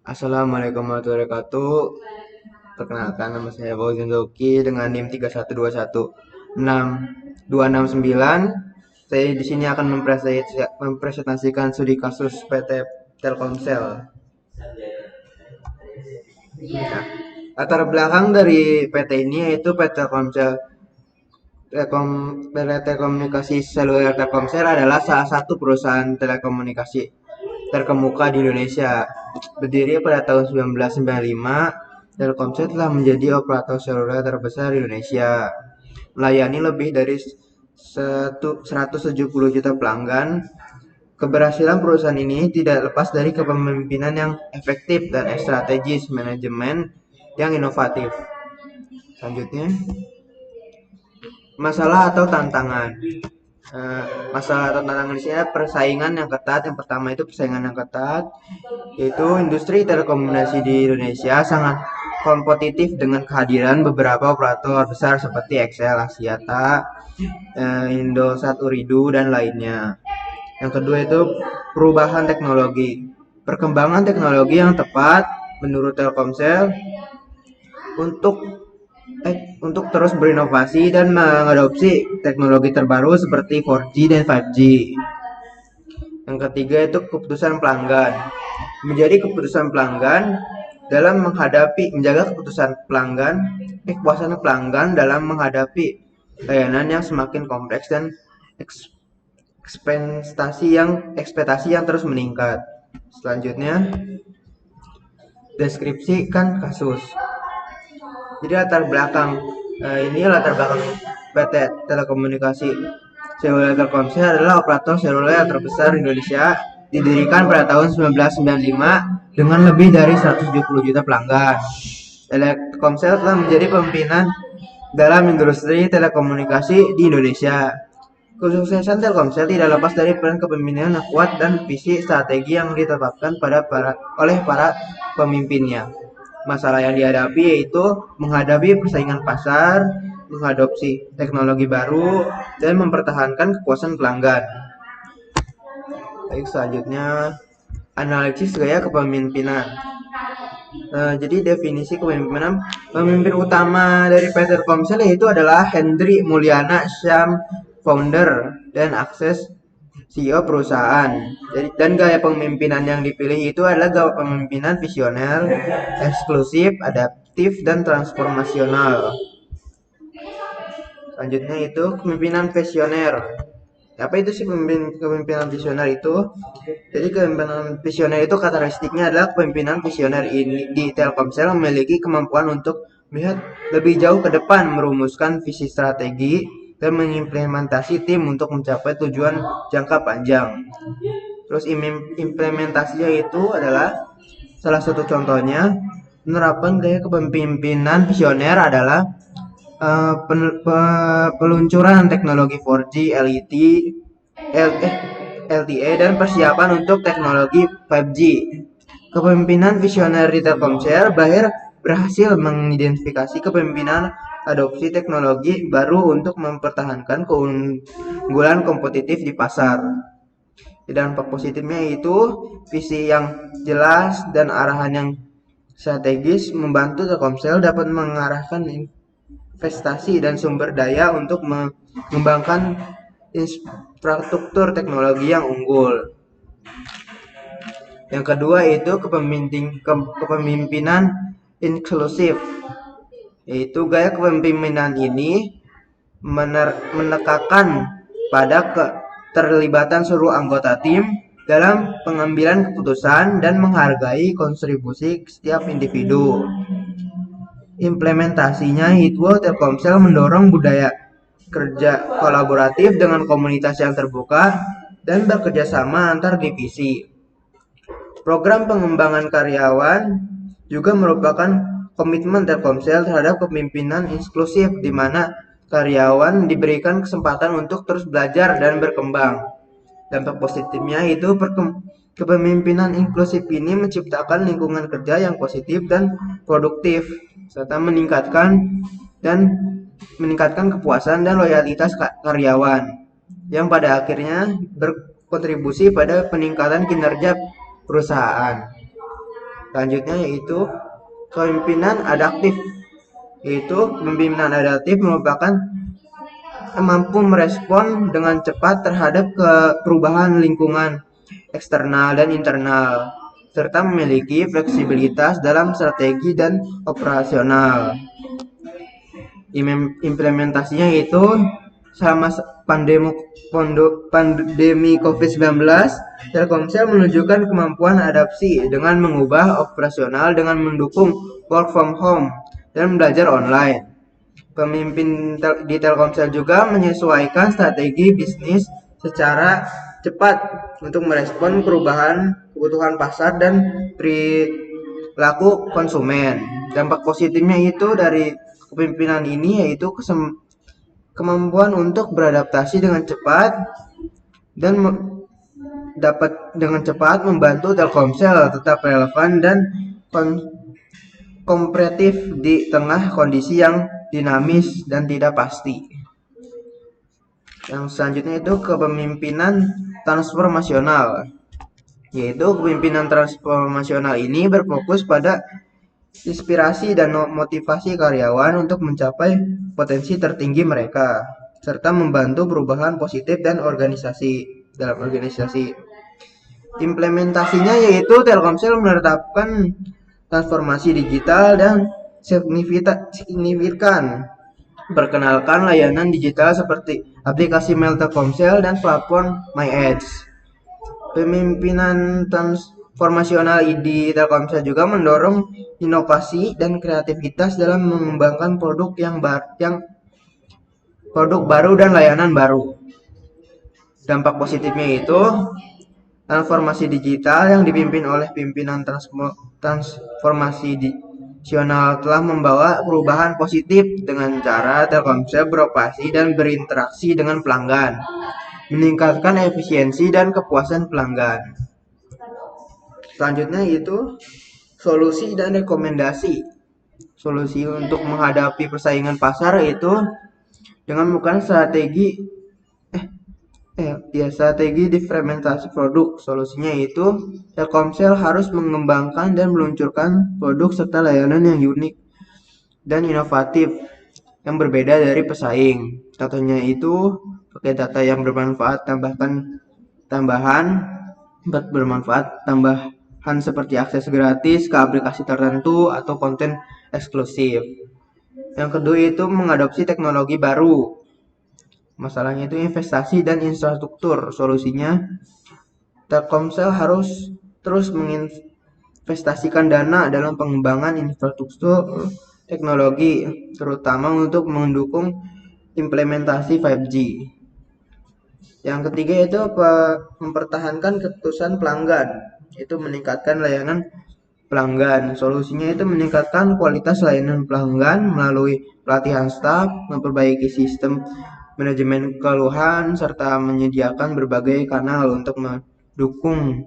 Assalamualaikum warahmatullahi wabarakatuh. Perkenalkan, nama saya Fauzin Zoki dengan NIM 3121629. Saya di sini akan mempresentasikan studi kasus PT Telkomsel. Nah, latar belakang dari PT ini yaitu PT Telkomsel. PT Telekomunikasi Seluler Telkomsel adalah salah satu perusahaan telekomunikasi terkemuka di Indonesia. Berdiri pada tahun 1995, Telkomsel telah menjadi operator seluler terbesar di Indonesia, melayani lebih dari 170 juta pelanggan. Keberhasilan perusahaan ini tidak lepas dari kepemimpinan yang efektif dan strategis, manajemen yang inovatif. Selanjutnya, masalah atau tantangan. Masalah atau tantangan di sini persaingan yang ketat. Yang pertama itu persaingan yang ketat, yaitu industri telekomunikasi di Indonesia sangat kompetitif dengan kehadiran beberapa operator besar seperti XL, Axiata, Indosat, Uridu, dan lainnya. Yang kedua itu perubahan teknologi. Perkembangan teknologi yang tepat menurut Telkomsel untuk terus berinovasi dan mengadopsi teknologi terbaru seperti 4G dan 5G. Yang ketiga itu keputusan pelanggan. Menjadi keputusan pelanggan dalam menjaga kepuasan pelanggan dalam menghadapi layanan yang semakin kompleks dan ekspektasi yang terus meningkat. Selanjutnya, deskripsikan kasus. Jadi latar belakang PT Telekomunikasi Seluler Telkomsel adalah operator seluler terbesar di Indonesia, didirikan pada tahun 1995 dengan lebih dari 170 juta pelanggan. Telkomsel telah menjadi pimpinan dalam industri telekomunikasi di Indonesia. Kesuksesan Telkomsel tidak lepas dari peran kepemimpinan yang kuat dan visi strategi yang ditetapkan oleh para pemimpinnya. Masalah yang dihadapi yaitu menghadapi persaingan pasar, mengadopsi teknologi baru, dan mempertahankan kepuasan pelanggan. Baik, selanjutnya analisis gaya kepemimpinan. Jadi definisi kepemimpinan, pemimpin utama dari PT Telkomsel yaitu adalah Hendry Mulyana Syam, founder dan akses CEO perusahaan. Dan gaya pemimpinan yang dipilih itu adalah gaya pemimpinan visioner, eksklusif, adaptif, dan transformasional. Selanjutnya itu kepemimpinan visioner. Apa itu sih kepemimpinan visioner itu? Jadi kepemimpinan visioner itu karakteristiknya adalah kepemimpinan visioner ini di Telkomsel memiliki kemampuan untuk melihat lebih jauh ke depan, merumuskan visi strategi, dan mengimplementasi tim untuk mencapai tujuan jangka panjang. Terus implementasinya itu adalah salah satu contohnya menerapkan gaya kepemimpinan visioner adalah peluncuran teknologi 4G, LTE dan persiapan untuk teknologi 5G. Kepemimpinan visioner di Telkomsel berhasil mengidentifikasi kepemimpinan adopsi teknologi baru untuk mempertahankan keunggulan kompetitif di pasar. Dampak positifnya itu visi yang jelas dan arahan yang strategis membantu Telkomsel dapat mengarahkan investasi dan sumber daya untuk mengembangkan infrastruktur teknologi yang unggul. Yang kedua itu kepemimpinan inklusif, yaitu gaya kepemimpinan ini menekankan pada keterlibatan seluruh anggota tim dalam pengambilan keputusan dan menghargai kontribusi setiap individu. Implementasinya itu Telkomsel mendorong budaya kerja kolaboratif dengan komunitas yang terbuka dan bekerja sama antar divisi. Program pengembangan karyawan juga merupakan komitmen Telkomsel terhadap kepemimpinan inklusif di mana karyawan diberikan kesempatan untuk terus belajar dan berkembang. Dampak positifnya itu kepemimpinan inklusif ini menciptakan lingkungan kerja yang positif dan produktif serta meningkatkan kepuasan dan loyalitas karyawan yang pada akhirnya berkontribusi pada peningkatan kinerja perusahaan. Selanjutnya yaitu kepemimpinan adaptif. Kepemimpinan adaptif merupakan mampu merespon dengan cepat terhadap perubahan lingkungan eksternal dan internal, serta memiliki fleksibilitas dalam strategi dan operasional. Implementasinya itu selama pandemi COVID-19, Telkomsel menunjukkan kemampuan adaptasi dengan mengubah operasional dengan mendukung work from home dan belajar online. Pemimpin di Telkomsel juga menyesuaikan strategi bisnis secara cepat untuk merespon perubahan kebutuhan pasar dan perilaku konsumen. Dampak positifnya itu dari kepemimpinan ini yaitu kemampuan untuk beradaptasi dengan cepat dan dapat dengan cepat membantu Telkomsel tetap relevan dan kompetitif di tengah kondisi yang dinamis dan tidak pasti. Yang selanjutnya itu kepemimpinan transformasional. Yaitu kepemimpinan transformasional ini berfokus pada inspirasi dan motivasi karyawan untuk mencapai potensi tertinggi mereka, serta membantu perubahan positif dan dalam organisasi. Implementasinya yaitu Telkomsel menetapkan transformasi digital dan signifikan perkenalkan layanan digital seperti aplikasi Mail Telkomsel dan platform MyEdge. Pemimpinan transformasional di Telkomsel juga mendorong inovasi dan kreativitas dalam mengembangkan produk baru dan layanan baru. Dampak positifnya itu transformasi digital yang dipimpin oleh pimpinan transformasional telah membawa perubahan positif dengan cara Telkomsel beroperasi dan berinteraksi dengan pelanggan, meningkatkan efisiensi dan kepuasan pelanggan. Selanjutnya itu solusi dan rekomendasi. Solusi untuk menghadapi persaingan pasar itu dengan melakukan strategi diferensiasi produk. Solusinya itu Telkomsel harus mengembangkan dan meluncurkan produk serta layanan yang unik dan inovatif yang berbeda dari pesaing. Contohnya itu pakai data yang bermanfaat, tambahan seperti akses gratis ke aplikasi tertentu atau konten eksklusif. Yang kedua itu mengadopsi teknologi baru. Masalahnya itu investasi dan infrastruktur. Solusinya Telkomsel harus terus menginvestasikan dana dalam pengembangan infrastruktur teknologi, terutama untuk mendukung implementasi 5G. Yang ketiga itu mempertahankan keputusan pelanggan, itu meningkatkan layanan pelanggan. Solusinya itu meningkatkan kualitas layanan pelanggan melalui pelatihan staf, memperbaiki sistem manajemen keluhan, serta menyediakan berbagai kanal untuk mendukung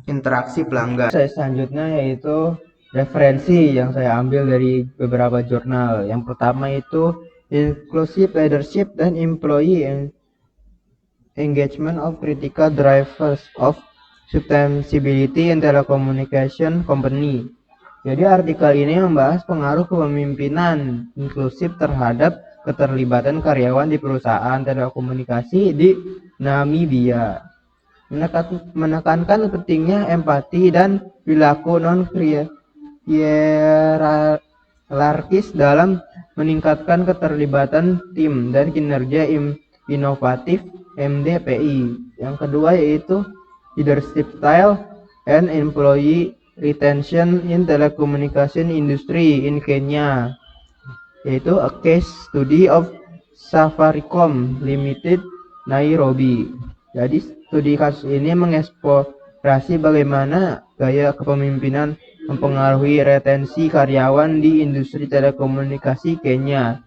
interaksi pelanggan. Selanjutnya yaitu referensi yang saya ambil dari beberapa jurnal. Yang pertama itu Inclusive Leadership dan Employee Engagement of Critical Drivers of Sustainability in Telecommunication Company. Jadi artikel ini membahas pengaruh kepemimpinan inklusif terhadap keterlibatan karyawan di perusahaan telekomunikasi di Namibia. Menekankan pentingnya empati dan perilaku non-hierarkis dalam meningkatkan keterlibatan tim dan kinerja inovatif MDPI. Yang kedua yaitu Leadership Style and Employee Retention in Telecommunication Industry in Kenya, yaitu a case study of Safaricom Limited Nairobi. Jadi studi kasus ini mengeksplorasi bagaimana gaya kepemimpinan mempengaruhi retensi karyawan di industri telekomunikasi Kenya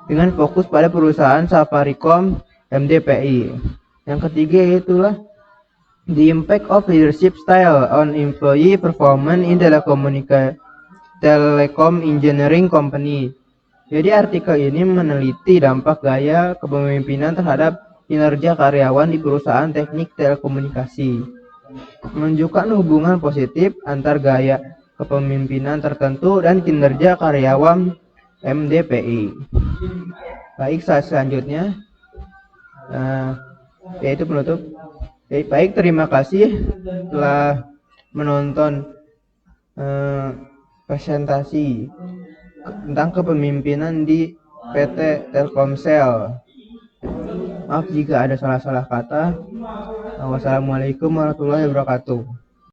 dengan fokus pada perusahaan Safaricom MDPI. Yang ketiga itulah the impact of leadership style on employee performance in telecom engineering company. Jadi artikel ini meneliti dampak gaya kepemimpinan terhadap kinerja karyawan di perusahaan teknik telekomunikasi, menunjukkan hubungan positif antar gaya kepemimpinan tertentu dan kinerja karyawan MDPI. Baik, selanjutnya yaitu penutup. Baik, terima kasih telah menonton presentasi tentang kepemimpinan di PT Telkomsel. Maaf jika ada salah-salah kata. Wassalamualaikum warahmatullahi wabarakatuh.